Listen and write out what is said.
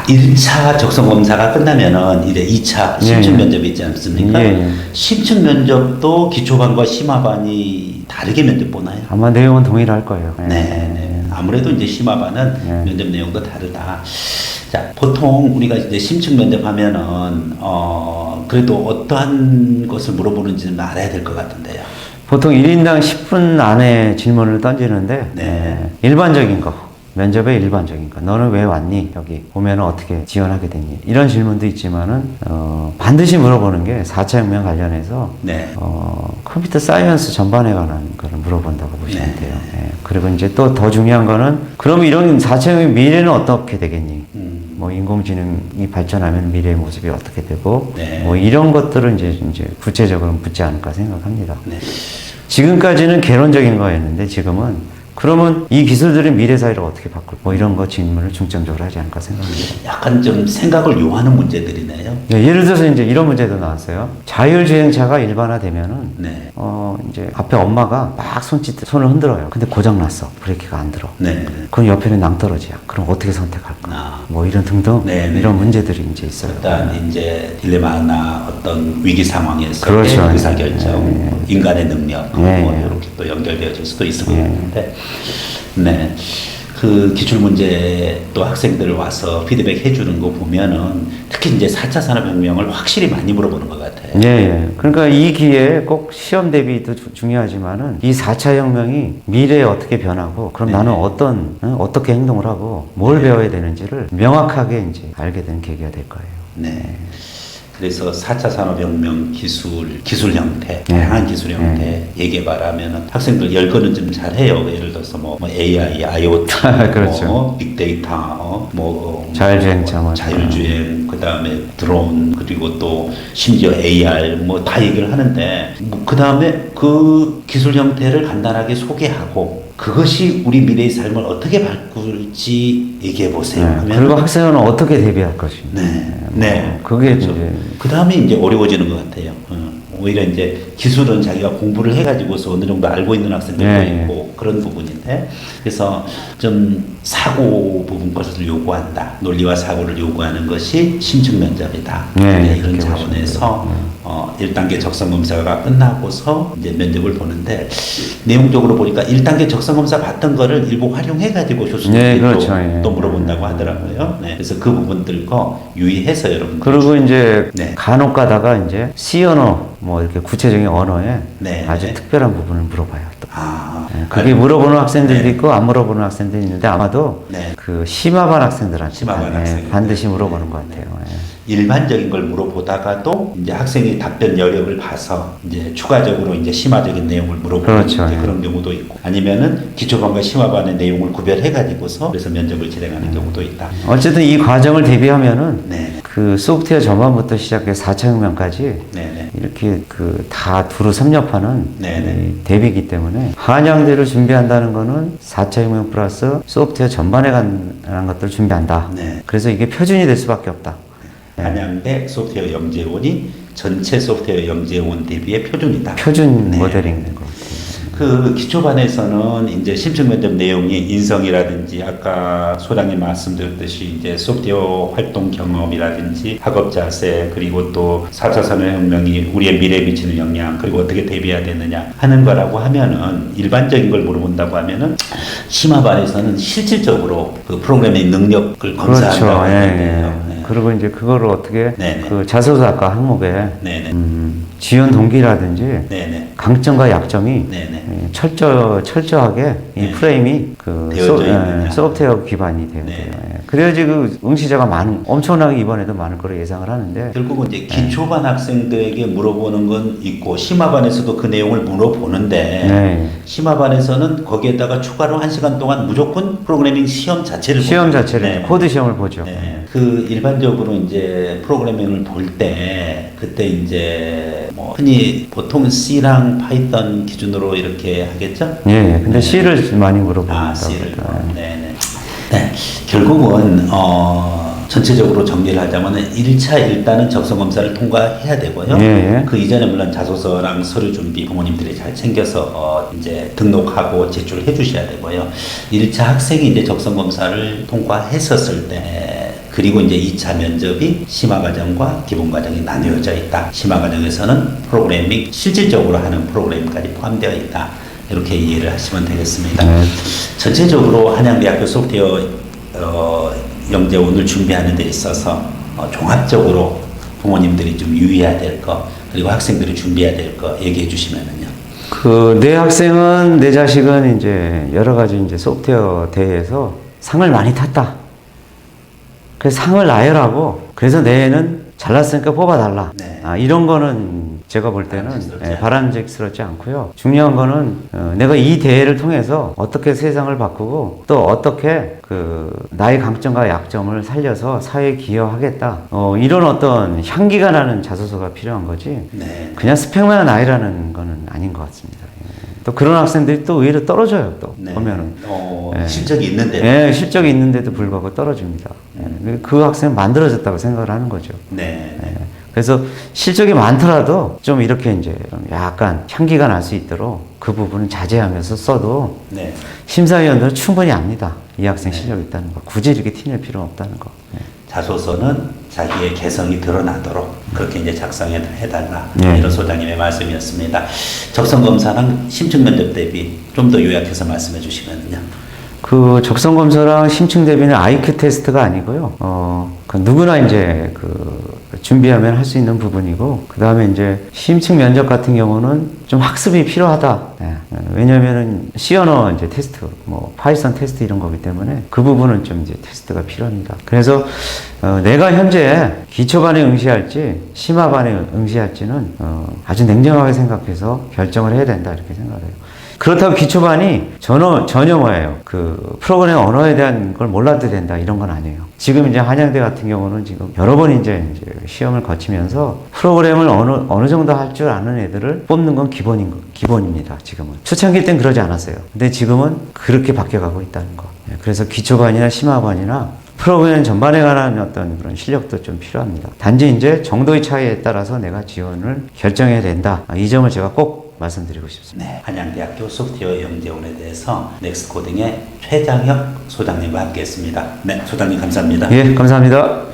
1차 적성 검사가 끝나면은 이제 2차 심층 면접이 있지 않습니까? 심층 면접도 기초반과 심화반이 다르게 면접 보나요? 아마 내용은 동일할 거예요. 네. 아무래도 이제 심화반은 면접 내용도 다르다. 자, 보통 우리가 이제 심층 면접하면은 그래도 어떠한 것을 물어보는지는 알아야 될 것 같은데요. 보통 1인당 10분 안에 질문을 던지는데 일반적인 거. 면접의 일반적인 거. 너는 왜 왔니? 여기 보면은 어떻게 지원하게 됐니? 이런 질문도 있지만은, 반드시 물어보는 게 4차 혁명 관련해서, 컴퓨터 사이언스 전반에 관한 거를 물어본다고 보시면 돼요. 그리고 이제 또 더 중요한 거는, 그럼 이런 4차 혁명 미래는 어떻게 되겠니? 뭐 인공지능이 발전하면 미래의 모습이 어떻게 되고, 뭐 이런 것들을 이제 구체적으로 묻지 않을까 생각합니다. 지금까지는 개론적인 거였는데 지금은 그러면 이 기술들이 미래 사회를 어떻게 바꿀 뭐 이런 거 질문을 중점적으로 하지 않을까 생각합니다. 약간 좀 생각을 요하는 문제들이네요. 예를 들어서 이제 이런 문제도 나왔어요. 자율주행차가 일반화되면은 이제 앞에 엄마가 막 손을 흔들어요. 근데 고장 났어. 브레이크가 안 들어. 그럼 옆에는 낭떠러지야. 그럼 어떻게 선택할까? 뭐 이런 등등 이런 문제들이 이제 있어요. 일단 이제 딜레마나 어떤 위기 상황에서 그렇죠. 의사결정, 인간의 능력 뭐 이렇게 또 연결되어질 수도 있을 것 같은데. 그 기출문제 또 학생들 와서 피드백 해주는 거 보면은 특히 이제 4차 산업혁명을 확실히 많이 물어보는 것 같아요. 그러니까 이 기회에 꼭 시험 대비도 중요하지만은 이 4차 혁명이 미래에 어떻게 변하고 그럼 나는 어떻게 행동을 하고 뭘 배워야 되는지를 명확하게 이제 알게 되는 계기가 될 거예요. 그래서 4차 산업혁명 기술 형태, 다양한 기술 형태 얘기해봐라면은 학생들 열거는 좀 잘해요. 예를 들어서 뭐 AI, IoT, 그렇죠. 뭐 빅데이터, 자율주행차, 자율주행, 그 다음에 드론, 그리고 또 심지어 AR 뭐 다 얘기를 하는데 그 다음에 그 기술 형태를 간단하게 소개하고 그것이 우리 미래의 삶을 어떻게 바꿀지 얘기해 보세요. 그리고 학생은 어떻게 대비할 것인가. 그게 그렇죠. 그 다음에 이제 어려워지는 것 같아요. 오히려 이제 기술은 자기가 공부를 해가지고서 어느 정도 알고 있는 학생들도 있고 그런 부분인데 그래서 좀 사고 부분 것을 요구한다. 논리와 사고를 요구하는 것이 심층 면접이다. 이런 차원에서 1단계 적성 검사가 끝나고서 이제 면접을 보는데 내용적으로 보니까 1단계 적성 검사 봤던 거를 일부 활용해가지고 교수님께 또 물어본다고 하더라고요. 그래서 그 부분들 거 유의해서 여러분. 그리고 이제 간혹 가다가 이제 C 언어 뭐 이렇게 구체적인 언어에 아주 특별한 부분을 물어봐요. 또. 그게 물어보는 학생들도 있고 안 물어보는 학생들이 있는데 아마도 그 심화반 학생들한테 반드시 물어보는 것 같아요. 일반적인 걸 물어보다가도 이제 학생이 답변 여력을 봐서 이제 추가적으로 이제 심화적인 내용을 물어보는 그런 경우도 있고 아니면은 기초반과 심화반의 내용을 구별해 가지고서 그래서 면접을 진행하는 경우도 있다. 어쨌든 이 과정을 대비하면은 그 소프트웨어 전반부터 시작해서 4차 혁명까지 이렇게 그 다 두루 섭렵하는 대비이기 때문에 한양대를 준비한다는 거는 4차 혁명 플러스 소프트웨어 전반에 관한 것들을 준비한다. 그래서 이게 표준이 될 수밖에 없다. 한양대 소프트웨어 영재원이 전체 소프트웨어 영재원 대비의 표준이다. 표준 모델인 것 같아요. 그 기초반에서는 이제 심층 면접 내용이 인성이라든지 아까 소장님 말씀드렸듯이 이제 소프트웨어 활동 경험이라든지 학업 자세 그리고 또 4차 산업혁명이 우리의 미래에 미치는 영향 그리고 어떻게 대비해야 되느냐 하는 거라고 하면은 일반적인 걸 물어본다고 하면은 심화반에서는 실질적으로 그 프로그래밍 능력을 검사한다고 하는데요. 그리고 이제 그거를 어떻게 그 자소서학과 항목에 지원 동기라든지 강점과 약점이 철저하게 이 프레임이 그 소프트웨어 기반이 돼야 돼요. 그래야지 그 응시자가 엄청나게 이번에도 많을 거로 예상을 하는데 결국은 이제 기초반 학생들에게 물어보는 건 있고 심화반에서도 그 내용을 물어보는데 심화반에서는 거기에다가 추가로 1시간 동안 무조건 프로그래밍 시험 자체를 코드 시험을 보죠. 그 일반적으로 이제 프로그래밍을 볼 때 그때 이제 뭐 흔히 보통 C랑 파이썬 기준으로 이렇게 하겠죠? 근데 C를 많이 물어본다고. C를. 결국은 전체적으로 정리를 하자면은 1차 일단은 적성 검사를 통과해야 되고요. 그 이전에 물론 자소서랑 서류 준비 부모님들이 잘 챙겨서 이제 등록하고 제출해 주셔야 되고요. 1차 학생이 이제 적성 검사를 통과했었을 때 그리고 이제 2차 면접이 심화과정과 기본과정이 나뉘어져 있다. 심화과정에서는 프로그램 및 실질적으로 하는 프로그램까지 포함되어 있다. 이렇게 이해를 하시면 되겠습니다. 전체적으로 한양대학교 소프트웨어 영재 오늘 준비하는 데 있어서 종합적으로 부모님들이 좀 유의해야 될 거, 그리고 학생들이 준비해야 될 거 얘기해 주시면은요. 내 학생은, 내 자식은 이제 여러 가지 이제 소프트웨어 대회에서 상을 많이 탔다. 그래서 상을 나열하고, 그래서 내 애는 잘났으니까 뽑아달라. 네. 이런 거는 제가 볼 때는 바람직스럽지 바람직스럽지 않고요. 중요한 거는 내가 이 대회를 통해서 어떻게 세상을 바꾸고 또 어떻게 나의 강점과 약점을 살려서 사회에 기여하겠다. 이런 어떤 향기가 나는 자소서가 필요한 거지. 네. 그냥 스펙만 아이라는 거는 아닌 것 같습니다. 또 그런 학생들이 또 의외로 떨어져요. 또 네. 보면은 실적이 있는데. 네, 실적이 있는데도 불구하고 떨어집니다. 그 학생은 만들어졌다고 생각을 하는 거죠. 네. 그래서 실적이 많더라도 좀 이렇게 이제 좀 약간 향기가 날 수 있도록 그 부분은 자제하면서 써도 네. 심사위원들은 충분히 압니다. 이 학생 실력이 있다는 거. 굳이 이렇게 티낼 필요 없다는 거. 자소서는 자기의 개성이 드러나도록 그렇게 이제 작성해달라. 네. 이런 소장님의 말씀이었습니다. 적성검사랑 심층면접 대비 좀 더 요약해서 말씀해 주시면요. 적성검사랑 심층 대비는 IQ 테스트가 아니고요. 누구나 이제 준비하면 할 수 있는 부분이고, 그 다음에 이제 심층 면접 같은 경우는 좀 학습이 필요하다. 왜냐면은 C 언어 이제 테스트, 파이썬 테스트 이런 거기 때문에 그 부분은 좀 이제 테스트가 필요합니다. 그래서 내가 현재 기초반에 응시할지 심화반에 응시할지는 아주 냉정하게 생각해서 결정을 해야 된다 이렇게 생각해요. 그렇다고 기초반이 전혀 뭐예요. 프로그램 언어에 대한 걸 몰라도 된다 이런 건 아니에요. 지금 이제 한양대 같은 경우는 지금 여러 번 이제 시험을 거치면서 프로그램을 어느 정도 할 줄 아는 애들을 뽑는 건 기본입니다. 지금은. 초창기 땐 그러지 않았어요. 근데 지금은 그렇게 바뀌어가고 있다는 거. 그래서 기초반이나 심화반이나 프로그램 전반에 관한 어떤 그런 실력도 좀 필요합니다. 단지 이제 정도의 차이에 따라서 내가 지원을 결정해야 된다. 이 점을 제가 꼭 말씀드리고 싶습니다. 네, 한양대학교 소프트웨어 영재원에 대해서 넥스코딩의 최장혁 소장님과 함께했습니다. 네, 소장님 감사합니다. 예, 감사합니다.